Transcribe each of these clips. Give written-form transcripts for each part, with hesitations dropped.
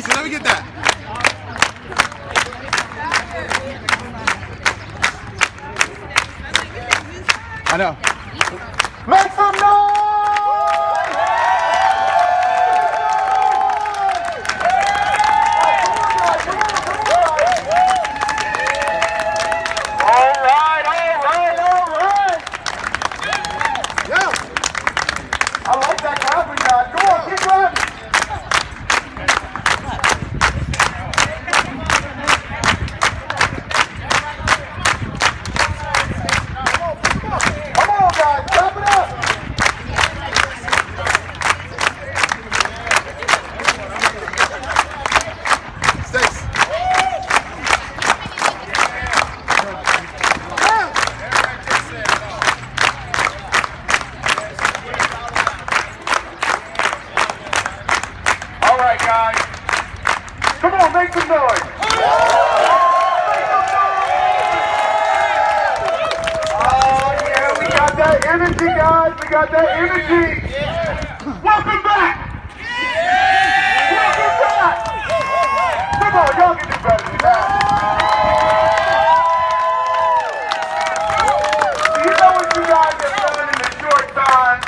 taser. Let me get that. I know. Make some noise! Come on, make some noise. Oh, yeah, we got that energy, guys. We got that energy. Welcome back. Welcome back. Come on, y'all can do better than that. You know what you guys have done in a short time?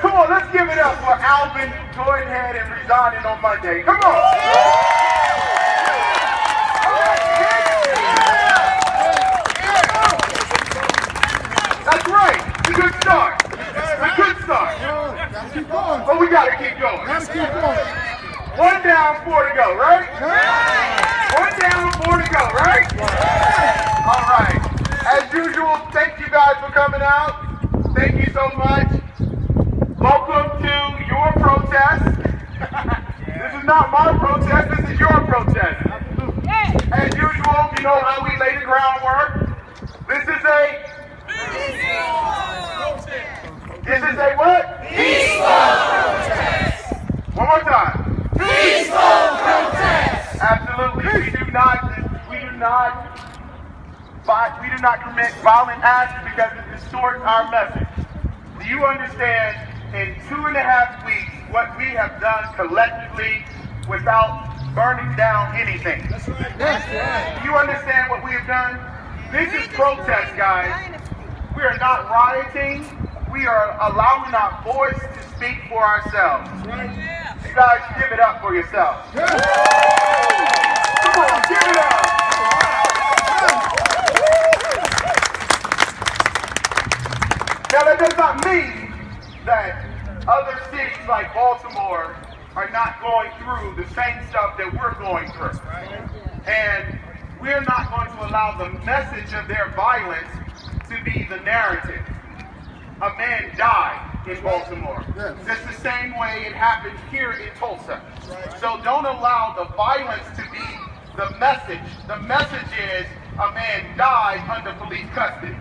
Come on, let's give it up for Alvin going ahead and resigning on Monday. Come on. That's right. It's a good start. It's a good start. But we got to keep going. One down, 4 to go, right? One down, 4 to go, right? All right. As usual, thank you guys for coming out. Thank you so much. Welcome to your protest. This is not my protest, this is your protest. As usual, you know how we lay the groundwork. This is a what? Peaceful protest. One more time. Peaceful protest. Absolutely. We do not commit violent acts because it distorts our message. Do you understand in 2.5 weeks what we have done collectively without burning down anything? That's right. That's right. Do you understand what we have done? This is protest, guys. We are not rioting. We are allowing our voice to speak for ourselves. You guys give it up for yourselves. Come on, give it up. Now that does not mean that other cities like Baltimore are not going through the same stuff that we're going through. And we're not going to allow the message of their violence to be the narrative. A man died in Baltimore. Just the same way it happened here in Tulsa. So don't allow the violence to be the message. The message is a man died under police custody.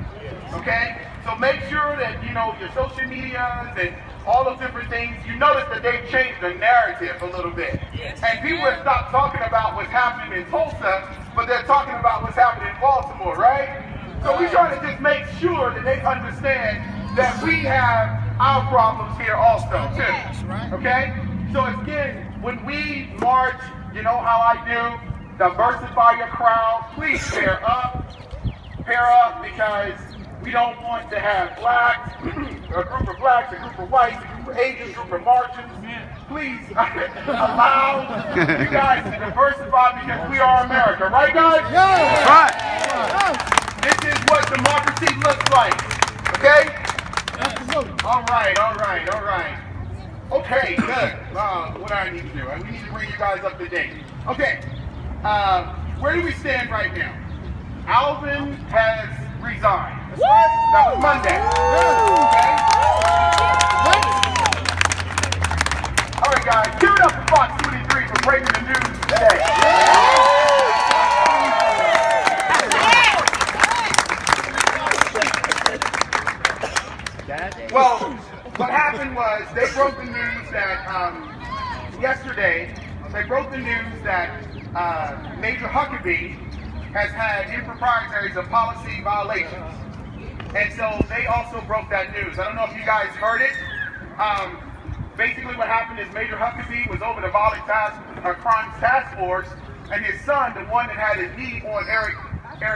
Okay? So make sure that, you know, your social medias and all those different things, you notice that they've changed the narrative a little bit. And people have stopped talking about what's happening in Tulsa, but they're talking about what's happening in Baltimore, right? So we try to just make sure that they understand that we have our problems here also, too. Okay? So again, when we march, you know how I do, diversify your crowd, please pair up, because we don't want to have blacks, a group of blacks, a group of whites, a group of Asians, a group of Martians. Please allow you guys to diversify because we are America. Right, guys? Right. This is what democracy looks like. Okay? All right. Okay, good. What do I need to do? We need to bring you guys up to date. Okay. Where do we stand right now? Alvin has resigned. That was Monday. Okay? All right, guys. Give it up for Fox 23 for breaking the news today. Well, what happened was they broke the news that yesterday, they broke the news that Major Huckabee has had improprieties of policy violations. And so they also broke that news. I don't know if you guys heard it. Basically what happened is Major Huckabee was over the violent crimes task force, and his son, the one that had his knee on Eric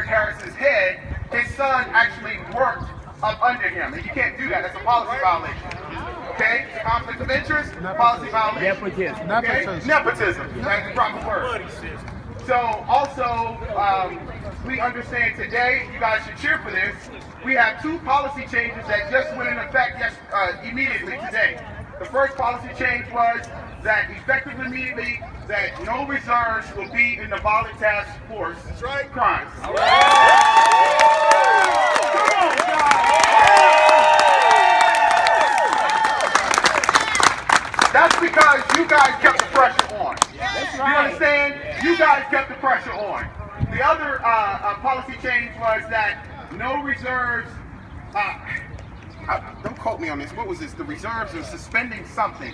Harris's head, his son actually worked up under him. And you can't do that. That's a policy violation. Okay? It's a conflict of interest, policy violation. Nepotism. Okay? Nepotism. That's the proper word. So also, we understand today, you guys should cheer for this, we have 2 policy changes that just went in effect immediately today. The first policy change was that effective immediately, that no reserves will be in the violent task force crimes. Come on, guys. That's because you guys kept the pressure on. You understand? You guys kept the pressure on. The other policy change was that no reserves, don't quote me on this, what was this? The reserves are suspending something.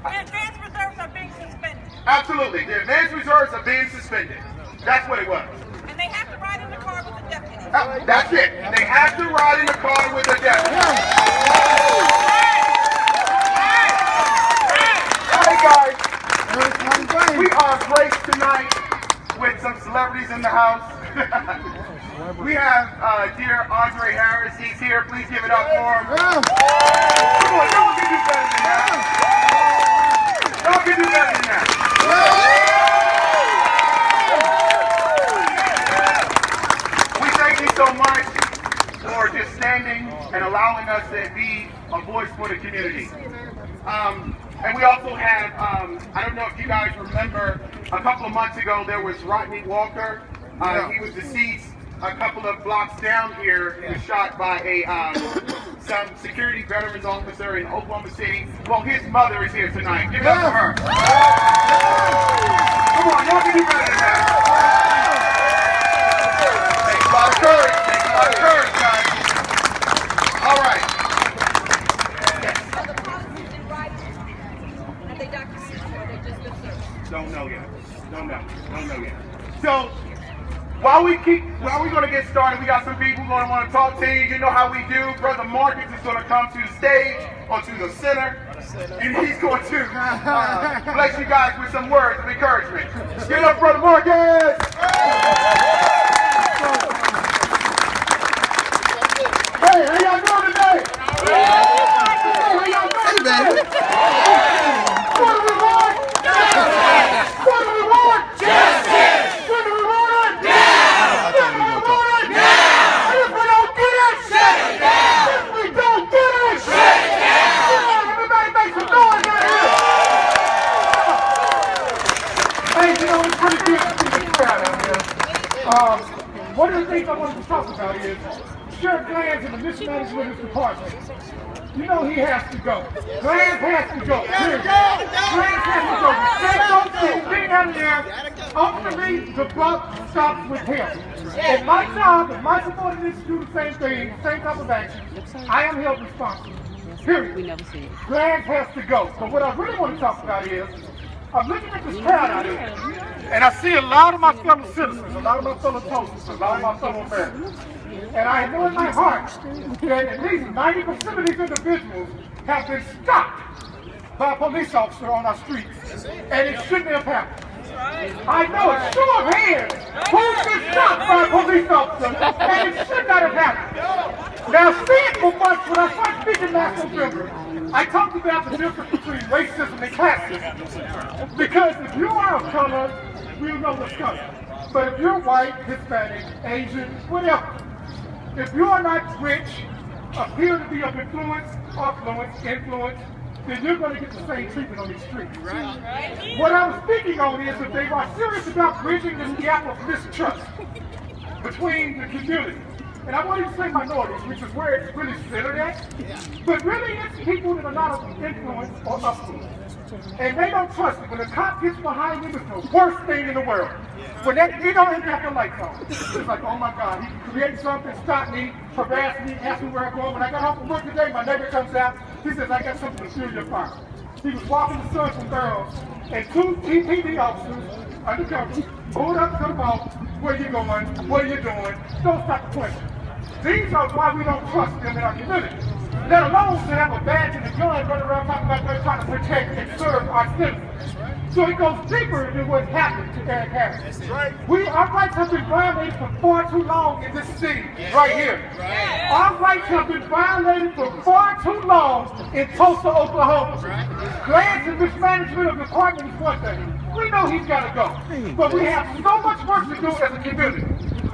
The advanced reserves are being suspended. Absolutely, the advanced reserves are being suspended. That's what it was. And they have to ride in the car with a deputy. That's it. They have to ride in the car with a deputy. Hey guys, we are graced tonight with some celebrities in the house. We have dear Andre Harris. He's here. Please give it up for him. Come on, no one can do better than that. No one can do better than that. We thank you so much for just standing and allowing us to be a voice for the community. And we also have, I don't know if you guys remember, a couple of months ago there was Rodney Walker. He was deceased a couple of blocks down here. He was shot by some security veterans officer in Oklahoma City. Well, his mother is here tonight. Give it up for her. Come on, y'all can do better than that. Takes a lot of courage. Takes a lot of courage, guys. All right. Are the policies in writing? Are they documented or are they just lip service? Don't know yet. Don't know yet. So while we're going to get started, we got some people going to want to talk to you. You know how we do. Brother Marcus is going to come to the stage or to the center, and he's going to bless you guys with some words of encouragement. Give it up, Brother Marcus. Hey, how y'all doing today? How y'all doing today? What do we want? Justice! What do we want? Justice! What do we want? Now! If we don't get it, shut it down! If we don't get it, shut it down! Everybody make some noise out here! Hey, you know, it's pretty good to see the crowd out here. One of the things I wanted to talk about is Sheriff Glanz in the mismanagement department. You know he has to go. Glanz has to go. Glanz has to go. The state don't see being out of there. Ultimately, the buck stops with him. If my job, if my subordinates do the same thing, same type of action, I am held responsible. Period. Glanz has to go. But what I really want to talk about is, I'm looking at this crowd out here, and I see a lot of my fellow citizens, a lot of my fellow Tulsans, a lot of my fellow Americans. And I know in my heart that at least 90% of these individuals have been stopped by a police officer on our streets. And it shouldn't have happened. I know it's show of hands who's been stopped by a police officer, and it should not have happened. Now, seeing for months, when I started speaking last November, I talked about the difference between racism and classism. Because if you are of color, we'll know what's coming. But if you're white, Hispanic, Asian, whatever, if you are not rich, appear to be of influence, then you're going to get the same treatment on these streets. Right. What I'm speaking on is that they are serious about bridging this gap of mistrust between the community. And I won't even say minorities, which is where it's really centered at, but really it's people that are not of influence or affluence. And they don't trust it. When the cop gets behind them, it's the worst thing in the world. When he don't even have the lights on. It's like, oh my God, he created something, stopped me, harassed me, asked me where I'm going. When I got home from work today, my neighbor comes out, he says, I got something to fuel your fire. He was walking the sons and girls, and 2 TPD officers, undercover, pulled up to the boat. Where you going? What are you doing? Don't stop the question. These are why we don't trust them in our community. let alone to have a badge and a gun running around talking about they're trying to protect and serve our citizens. So it goes deeper than what happened to Eric Harris. Our rights have been violated for far too long in this city, right here. Our rights have been violated for far too long in Tulsa, Oklahoma. Glance and mismanagement of the department is one thing. We know he's got to go. But we have so much work to do as a community.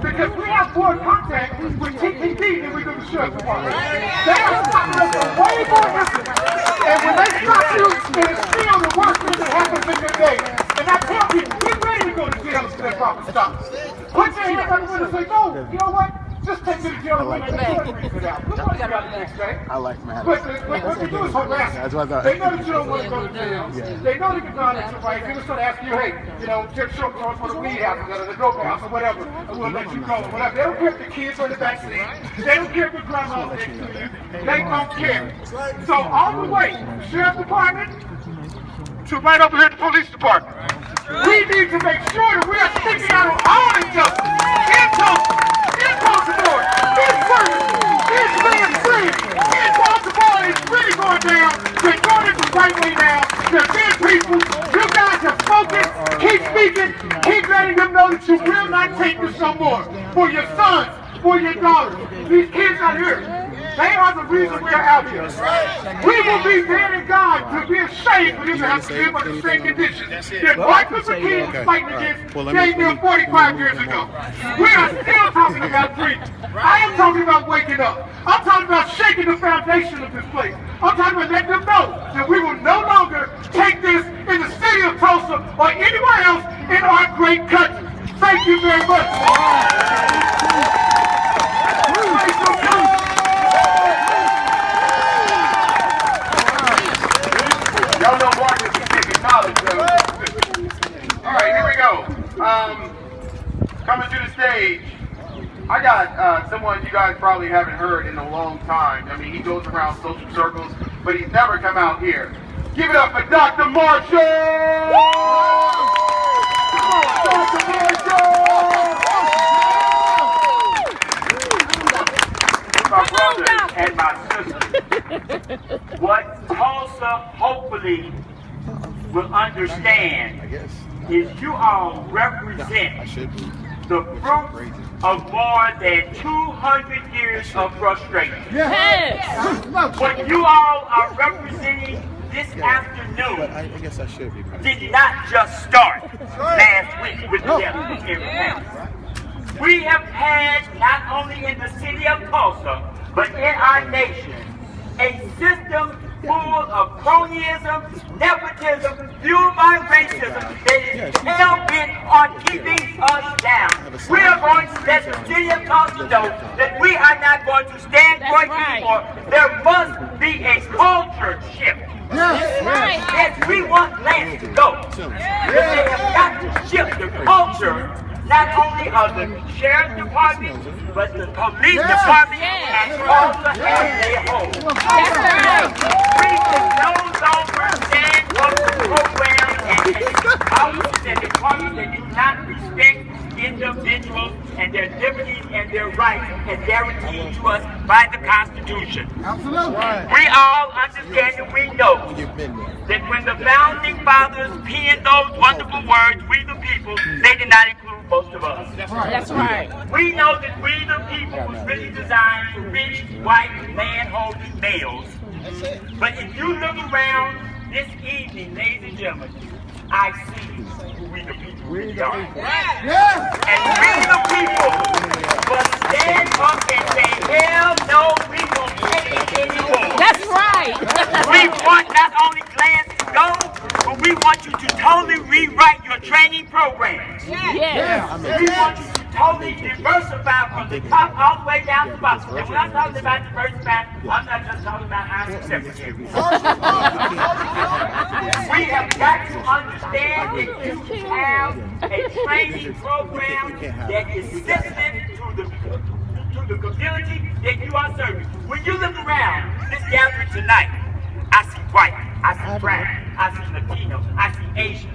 Because we have more contact with TPD than we do the sheriff's department. They are stopping us for way more incidents. And when they stop you, it is still the worst thing that happens in your day. And I tell people, get ready to go to jail if that problem stops. Put your hands on the window and say, no, you know what? Just take me to jail and let the court read it out. Look what you got the next day. I like my But what they do is harass you. That's what I thought. They know that you don't want to go to jail. They know they can violate your rights. They just start asking you, hey, you know, just show us for the weed house or the dope house or whatever, and we'll let you go or whatever. They don't care if the kids are in the back seat. They don't care if the grandma's next to you. They don't care. So all the way from the sheriff's department to right over here at the police department, we need to make sure that we are sticking out on all injustice. In Baltimore, in Ferguson, in Tennessee, in Baltimore, it's really going down. They're doing it the right way now. They're good people. You guys have spoken. Keep speaking. Keep letting them know that you will not take this no more. For your sons, for your daughters. These kids out here, they are the reason we are out here. We will be dead and gone to be ashamed for them to have to live under the same conditions that Martin Luther King was fighting against Jay Mill 45 years ago. We are still talking about freedom. I am talking about waking up. I'm talking about shaking the foundation of this place. I'm talking about letting them know that we will no longer take this in the city of Tulsa or anywhere else in our great country. Thank you very much. Y'all know Martin is getting knowledge, though. All right, here we go. Coming to the stage, I got someone you guys probably haven't heard in a long time. I mean, he goes around social circles, but he's never come out here. Give it up for Dr. Marshall! Dr. Marshall! My brothers and my sisters, what Tulsa hopefully will understand is you all represent the fruit of more than 200 years of frustration. Yes. What you all are representing this afternoon did not just start last week with the death of Eric Harris. We have had, not only in the city of Tulsa, but in our nation, a system full of cronyism, nepotism, fueled by racism that is hell-bent on keeping us down. We are going to let the city of Tulsa know that we are not going to stand for it anymore. There must be a culture shift. Yes, we want Lance to go. They have got to shift the culture, not only of the sheriff's department, but the police department and Tulsa as a whole. We can no longer stand for the program and policies and departments that do not respect individuals and their liberties and their rights as guaranteed to us by the Constitution. Absolutely. We all understand and we know that when the founding fathers penned those wonderful words, we the people, they did not include most of us. That's right. We know that we the people was really designed for rich, white, land-holding males. But if you look around this evening, ladies and gentlemen, I see who we the people really are. And we the people must stand up and say, hell no, we won't take it anymore. That's right. We want not only Glance to go, but we want you to totally rewrite your training programs. Yes. We want you to totally diversify from the top all the way down to the bottom. And when I'm talking about diversify, I'm not just talking about our secretaries. We have got to understand that you have a training program that is sensitive to the community that you are serving. When you look around this gathering tonight, I see white, I see brown, I see Latino, I see Asian.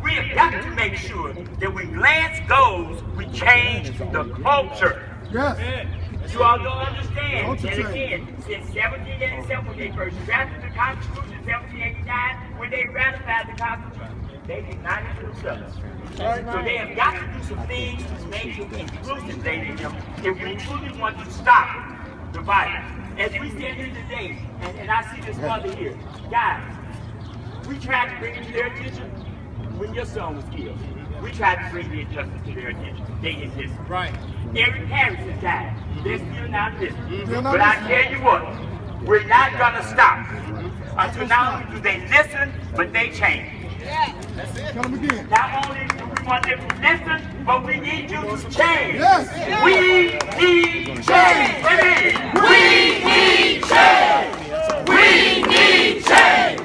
We have got to make sure that when Glance goes, we change the culture. Yes. You all don't understand that again, since 1787 when they first drafted the Constitution, 1789 when they ratified the Constitution, they united themselves. So they have got to do some things to make it inclusive, ladies and gentlemen, if we truly want to stop the violence. As we stand here today, and I see this mother here, guys, we tried to bring it to their attention when your son was killed. We tried to bring the injustice to their attention. They didn't listen. Right. Every parent has died. They're still not listening. But I tell you what, we're not going to stop until not only do they listen, but they change. That's it. Tell them again. Not only do we want them to listen, but we need you to change. Yes. We need change. We need change. We need change.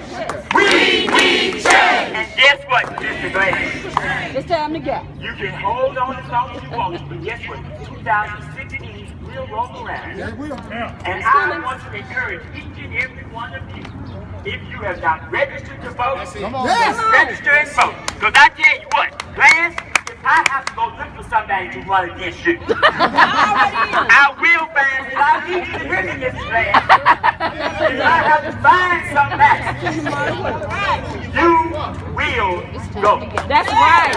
We need change. And guess what, Mr. Glenn? It's time to go. You can hold on as long as you want, but guess what? 2016 will roll around. Yeah, we are. And I want to encourage each and every one of you, if you have not registered to vote, register and vote. Because I tell you what, Lance, if I have to go look for somebody to run against you, I will find it. I need you to hear me, Mrs. Lance. If I have to find somebody, you will go. That's right.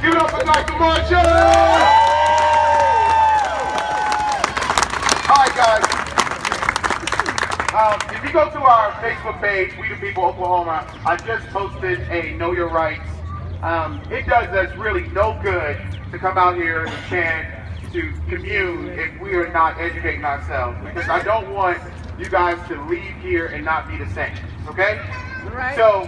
Give it up for Dr. Marshall! All right, guys. If you go to our Facebook page, We the People Oklahoma, I just posted a Know Your Rights. It does us really no good to come out here and chant, to commune, if we are not educating ourselves. Because I don't want you guys to leave here and not be the same. Okay? Right. So,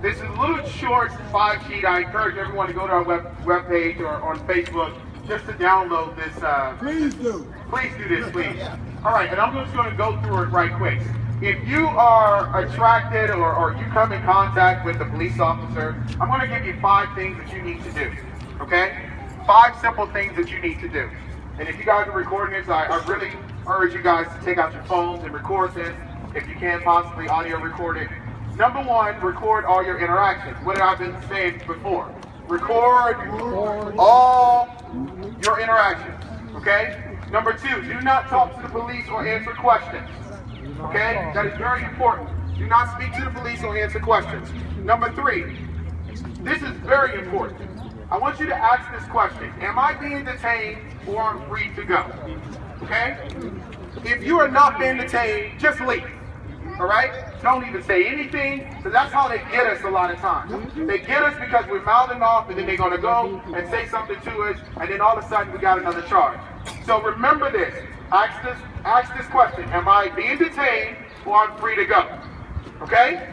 this is a little short 5-sheet. I encourage everyone to go to our web page or on Facebook just to download this. Please do. Please do this, please. All right, and I'm just going to go through it right quick. If you are attracted or you come in contact with a police officer, I'm going to give you 5 things that you need to do, okay? 5 simple things that you need to do. And if you guys are recording this, I really urge you guys to take out your phones and record this. If you can, possibly audio record it. Number 1, record all your interactions. What have I been saying before? Record all your interactions, okay? Number 2, do not talk to the police or answer questions, okay? That is very important. Do not speak to the police or answer questions. Number 3, this is very important. I want you to ask this question: am I being detained or I'm free to go? Okay? If you are not being detained, just leave. All right? Don't even say anything, because that's how they get us a lot of times. They get us because we're mouthing off, and then they're going to go and say something to us, and then all of a sudden we got another charge. So remember this. Ask this question: am I being detained or I'm free to go? Okay?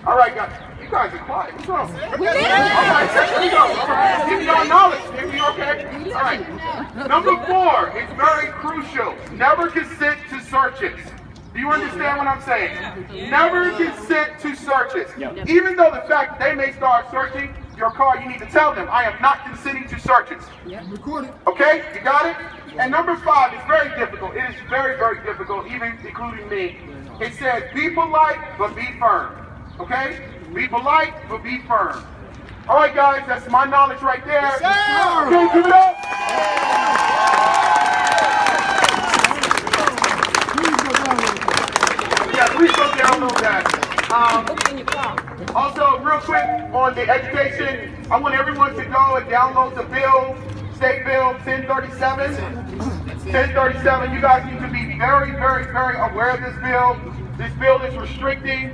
All right, guys. You guys are quiet. What's wrong? All right, here we go. All right. Give me your knowledge. Give me okay? All right. Number 4 is very crucial. Never consent to searches. Do you understand what I'm saying? Never consent to searches. Even though the fact that they may start searching your car, you need to tell them, I am not consenting to searches. Record it. Okay? You got it? And number 5 is very difficult. It is very, very difficult, even including me. It says, be polite, but be firm. Okay? Be polite, but be firm. All right, guys, that's my knowledge right there. Okay, give it up. Yeah, please go download that. Also, real quick on the education, I want everyone to go and download the bill, State Bill 1037. 1037, you guys need to be very, very, very aware of this bill. This bill is restricting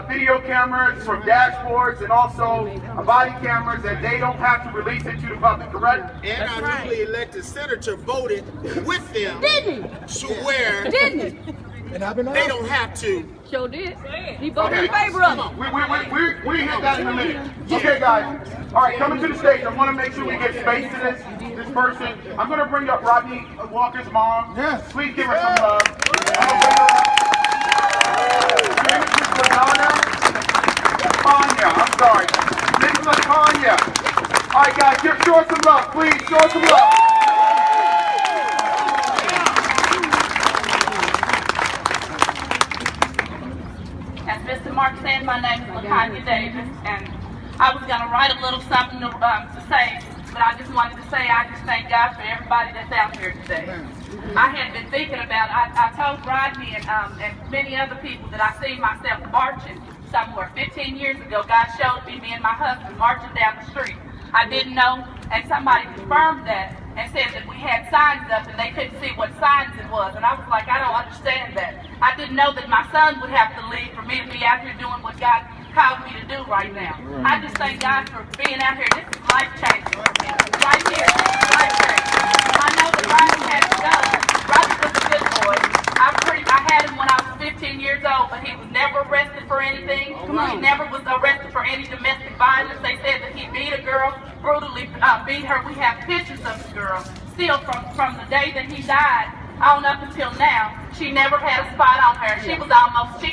video cameras from dashboards and also body cameras, that they don't have to release it to the public, correct? And our newly elected senator voted with them to where And I've been they don't have to. Sure did. He voted in favor of it. We hit that in a minute. Okay, guys. All right, coming to the stage. I want to make sure we get space to this person. I'm going to bring up Rodney Walker's mom. Yes. Please give her some love. I'm going to bring her up. I'm sorry. Miss LaTanya. All right, guys, show us some love, please. Show us some love. Tanya Davis, and I was going to write a little something to say, but I just wanted to say I just thank God for everybody that's out here today. I had been thinking about, I told Rodney and many other people that I seen myself marching somewhere 15 years ago. God showed me and my husband marching down the street. I didn't know, and somebody confirmed that and said that we had signs up and they couldn't see what signs it was. And I was like, I don't understand that. I didn't know that my son would have to leave for me to be out here doing what God called me to do right now. I just thank God for being out here. This is life-changing. Right here, this is life-changing. I know that Rodney had a gun. Rodney was a good boy. I had him when I was 15 years old, but he was never arrested for anything. He never was arrested for any domestic violence. They said that he beat a girl, brutally beat her. We have pictures of the girl still from the day that he died on up until now. She never had a spot on her. She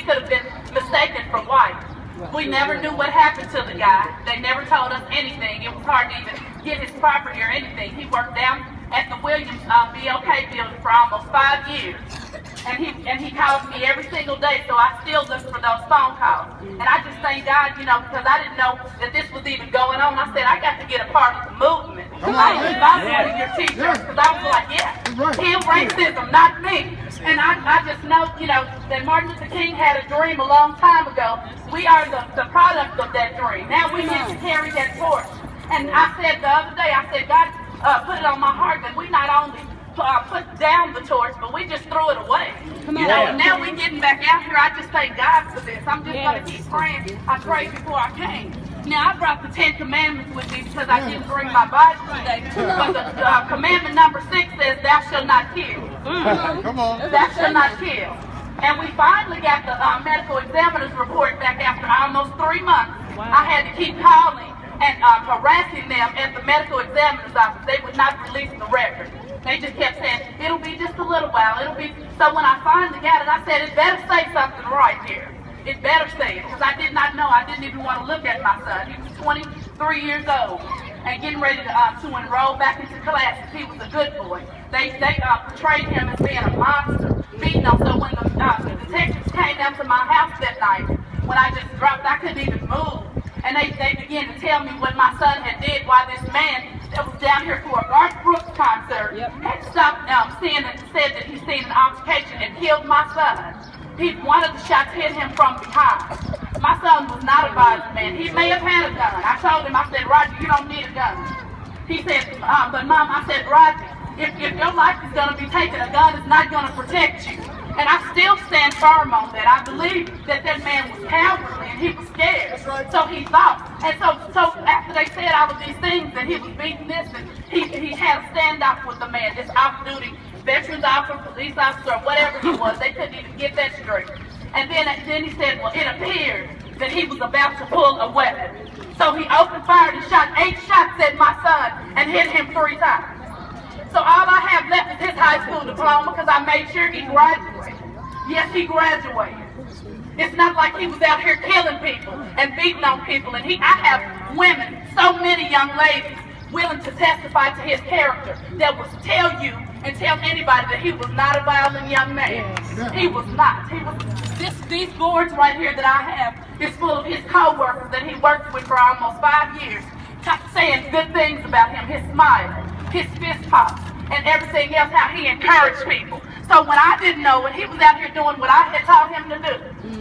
could have been mistaken for white. We never knew what happened to the guy. They never told us anything. It was hard to even get his property or anything. He worked down at the Williams BOK building for almost 5 years. And he calls me every single day, so I still look for those phone calls. And I just thank God, because I didn't know that this was even going on. I said, I got to get a part of the movement. I was one of your teachers, because I was like, kill racism, not me. And I just know, that Martin Luther King had a dream a long time ago. We are the product of that dream. Now we get to carry that torch. And I said the other day, I said, God put it on my heart that we not only put down the torch, but we just threw it away. And now we're getting back out here. I just thank God for this. I'm just going to keep praying. I prayed before I came. Now, I brought the 10 Commandments with me because I didn't bring my Bible today. But the commandment number 6 says, thou shalt not kill. Come on. Thou shalt not kill. And we finally got the medical examiner's report back after almost 3 months. I had to keep calling and harassing them at the medical examiner's office. They would not release the record. They just kept saying, it'll be just a little while. It'll be. So when I finally got it, I said, it better say something right here. It better say it, because I did not know. I didn't even want to look at my son. He was 23 years old and getting ready to enroll back into classes. He was a good boy. They portrayed him as being a monster, beating him. So when the detectives came down to my house that night, when I just dropped, I couldn't even move. And they began to tell me what my son had did, why this man that was down here for a Garth Brooks concert had stopped said that he seen an altercation and killed my son. One of the shots hit him from behind. My son was not a violent man. He may have had a gun. I told him, I said, Roger, you don't need a gun. He said, but Mom, I said, Roger, if your life is going to be taken, a gun is not going to protect you. And I still stand firm on that. I believe that man was cowardly and he was scared. Right. So he thought. And so after they said all of these things, that he was beating this, and he had a standoff with the man, this off-duty veterans officer, police officer, or whatever he was. They couldn't even get that straight. And then he said, well, it appeared that he was about to pull a weapon. So he opened fire and shot 8 shots at my son and hit him 3 times. So all I have left is his high school diploma, because I made sure he graduated. Yes, he graduated. It's not like he was out here killing people and beating on people. And I have women, so many young ladies, willing to testify to his character that will tell you and tell anybody that he was not a violent young man. He was not. These boards right here that I have is full of his co-workers that he worked with for almost 5 years, saying good things about him, his smile, his fist pumps, and everything else, how he encouraged people. So when I didn't know, when he was out here doing what I had taught him to do,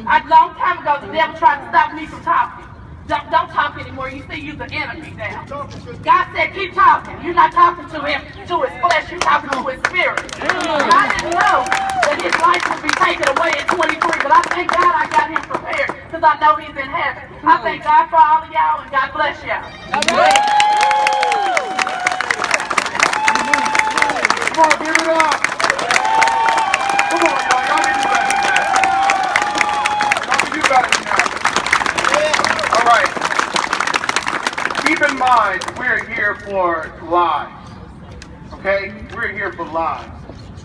a long time ago, the devil tried to stop me from talking. Don't talk anymore. You see, you're the enemy now. God said, keep talking. You're not talking to him, to his flesh. You're talking to his spirit. And I didn't know that his life would be taken away at 23, but I thank God I got him prepared, because I know he's in heaven. I thank God for all of y'all, and God bless y'all. Come on, give it up. Come on, y'all. Y'all can do better than that. Y'all can do better than that. All right. Keep in mind, we're here for lives. Okay? We're here for lives.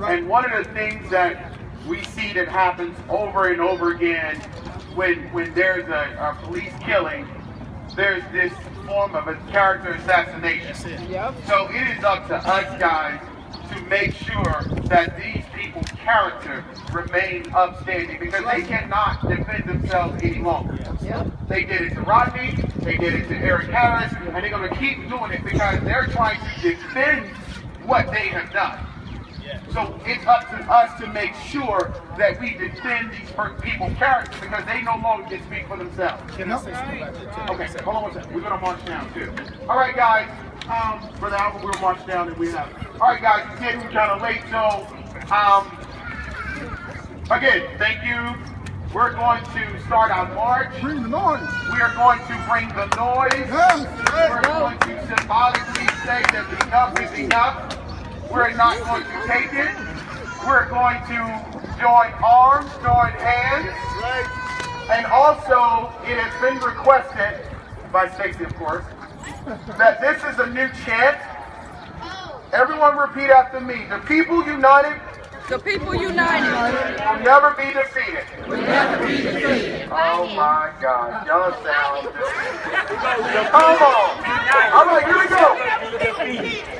And one of the things that we see that happens over and over again when there's a police killing, there's this form of a character assassination. So it is up to us guys to make sure that these people people's character remain upstanding because they cannot defend themselves any longer. They did it to Rodney, they did it to Eric Harris, and they're going to keep doing it because they're trying to defend what they have done. So it's up to us to make sure that we defend these people's character because they no longer can speak for themselves. Okay, hold on one second. We're going to march down too. All right, guys. Brother Albert, we'll march down and we have. All right, guys. It's getting kind of late, so again, thank you. We're going to start our march. Bring the noise. We are going to bring the noise. Yes. We're going to symbolically say that enough is enough. We're not going to take it. We're going to join arms, join hands. And also, it has been requested, by Stacy of course, that this is a new chant. Everyone repeat after me. The people united. The people united Will never be defeated. will never be defeated. Oh my God. Y'all sound Come on. All right, here we go.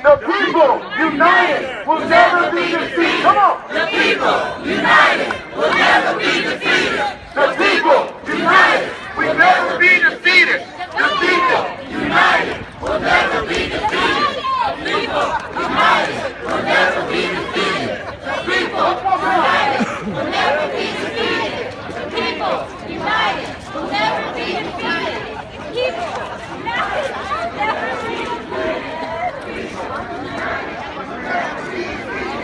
The people united will never be defeated. Come on. The people united will never be defeated. The people united will never be